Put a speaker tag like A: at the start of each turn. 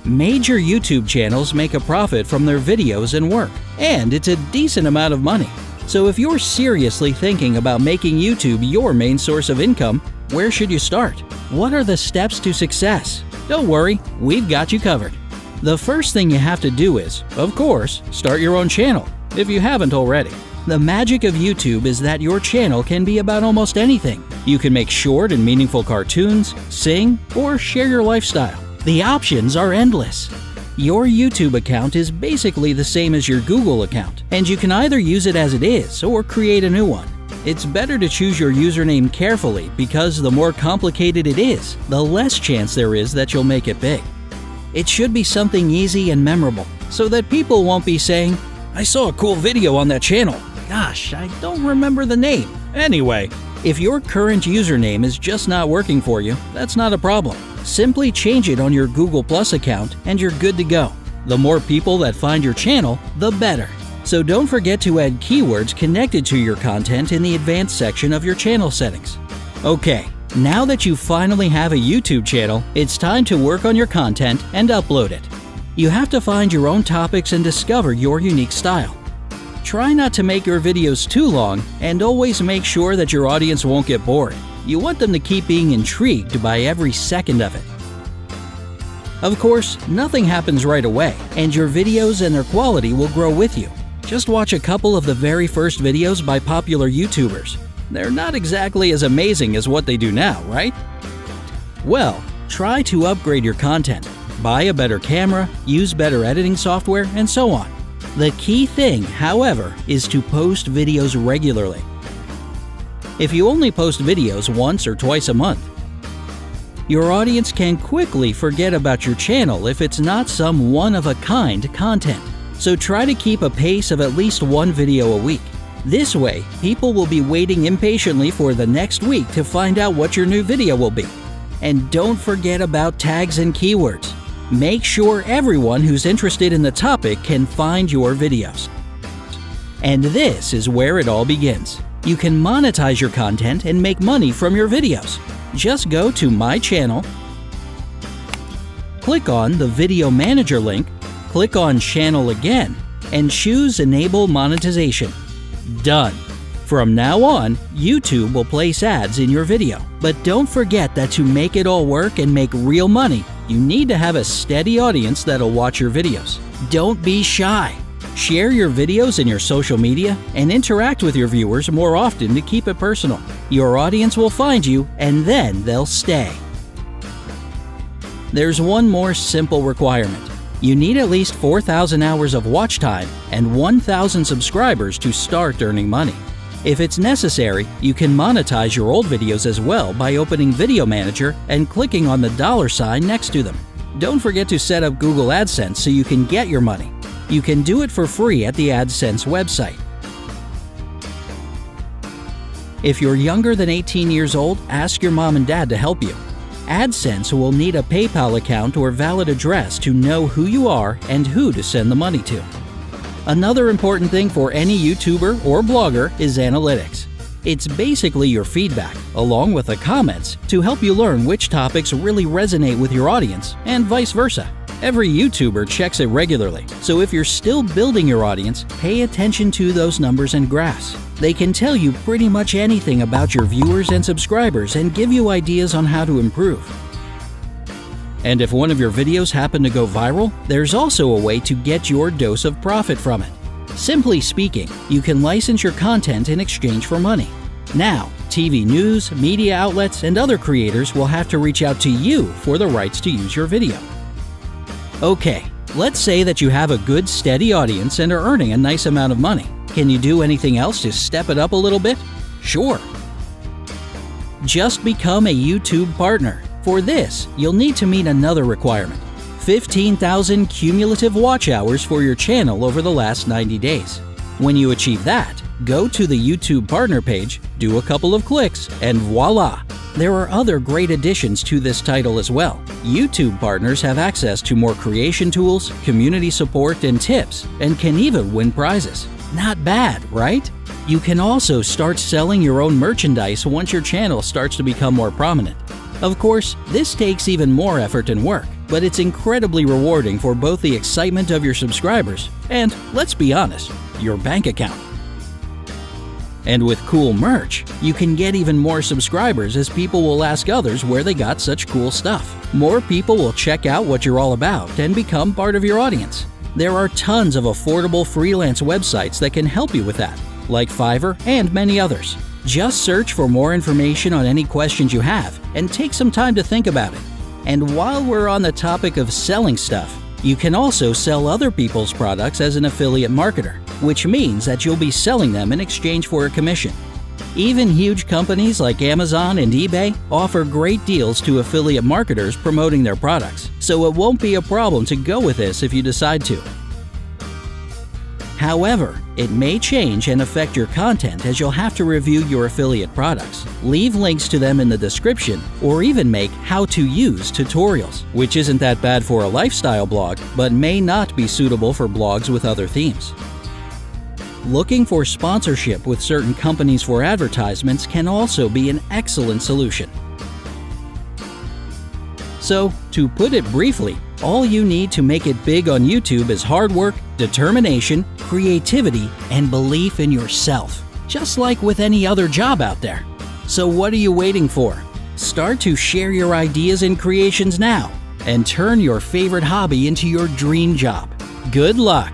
A: Major YouTube channels make a profit from their videos and work, and it's a decent amount of money. So if you're seriously thinking about making YouTube your main source of income, where should you start? What are the steps to success? Don't worry, we've got you covered. The first thing you have to do is, of course, start your own channel, if you haven't already. The magic of YouTube is that your channel can be about almost anything. You can make short and meaningful cartoons, sing, or share your lifestyle. The options are endless. Your YouTube account is basically the same as your Google account, and you can either use it as it is or create a new one. It's better to choose your username carefully because the more complicated it is, the less chance there is that you'll make it big. It should be something easy and memorable, so that people won't be saying, "I saw a cool video on that channel. Gosh, I don't remember the name." Anyway, if your current username is just not working for you, that's not a problem. Simply change it on your Google Plus account and you're good to go. The more people that find your channel, the better. So don't forget to add keywords connected to your content in the advanced section of your channel settings. Okay, now that you finally have a YouTube channel, it's time to work on your content and upload it. You have to find your own topics and discover your unique style. Try not to make your videos too long, and always make sure that your audience won't get bored. You want them to keep being intrigued by every second of it. Of course, nothing happens right away, and your videos and their quality will grow with you. Just watch a couple of the very first videos by popular YouTubers. They're not exactly as amazing as what they do now, right? Well, try to upgrade your content. Buy a better camera, use better editing software, and so on. The key thing, however, is to post videos regularly. If you only post videos once or twice a month, your audience can quickly forget about your channel if it's not some one-of-a-kind content. So try to keep a pace of at least one video a week. This way, people will be waiting impatiently for the next week to find out what your new video will be. And don't forget about tags and keywords. Make sure everyone who's interested in the topic can find your videos. And this is where it all begins. You can monetize your content and make money from your videos. Just go to My Channel, click on the Video Manager link, click on Channel again, and choose Enable Monetization. Done. From now on, YouTube will place ads in your video. But don't forget that to make it all work and make real money, you need to have a steady audience that'll watch your videos. Don't be shy. Share your videos in your social media and interact with your viewers more often to keep it personal. Your audience will find you and then they'll stay. There's one more simple requirement. You need at least 4,000 hours of watch time and 1,000 subscribers to start earning money. If it's necessary, you can monetize your old videos as well by opening Video Manager and clicking on the $ next to them. Don't forget to set up Google AdSense so you can get your money. You can do it for free at the AdSense website. If you're younger than 18 years old, ask your mom and dad to help you. AdSense will need a PayPal account or valid address to know who you are and who to send the money to. Another important thing for any YouTuber or blogger is analytics. It's basically your feedback, along with the comments, to help you learn which topics really resonate with your audience, and vice versa. Every YouTuber checks it regularly, so if you're still building your audience, pay attention to those numbers and graphs. They can tell you pretty much anything about your viewers and subscribers and give you ideas on how to improve. And if one of your videos happen to go viral, there's also a way to get your dose of profit from it. Simply speaking, you can license your content in exchange for money. Now, TV news, media outlets, and other creators will have to reach out to you for the rights to use your video. Okay, let's say that you have a good, steady audience and are earning a nice amount of money. Can you do anything else to step it up a little bit? Sure. Just become a YouTube partner. For this, you'll need to meet another requirement: 15,000 cumulative watch hours for your channel over the last 90 days. When you achieve that, go to the YouTube partner page, do a couple of clicks, and voila! There are other great additions to this title as well. YouTube partners have access to more creation tools, community support, and tips, and can even win prizes. Not bad, right? You can also start selling your own merchandise once your channel starts to become more prominent. Of course, this takes even more effort and work, but it's incredibly rewarding for both the excitement of your subscribers and, let's be honest, your bank account. And with cool merch, you can get even more subscribers as people will ask others where they got such cool stuff. More people will check out what you're all about and become part of your audience. There are tons of affordable freelance websites that can help you with that, like Fiverr and many others. Just search for more information on any questions you have and take some time to think about it. And while we're on the topic of selling stuff, you can also sell other people's products as an affiliate marketer, which means that you'll be selling them in exchange for a commission. Even huge companies like Amazon and eBay offer great deals to affiliate marketers promoting their products, so it won't be a problem to go with this if you decide to. However, it may change and affect your content as you'll have to review your affiliate products, leave links to them in the description, or even make how-to-use tutorials, which isn't that bad for a lifestyle blog, but may not be suitable for blogs with other themes. Looking for sponsorship with certain companies for advertisements can also be an excellent solution. So, to put it briefly, all you need to make it big on YouTube is hard work, determination, creativity, and belief in yourself, just like with any other job out there. So what are you waiting for? Start to share your ideas and creations now, and turn your favorite hobby into your dream job. Good luck!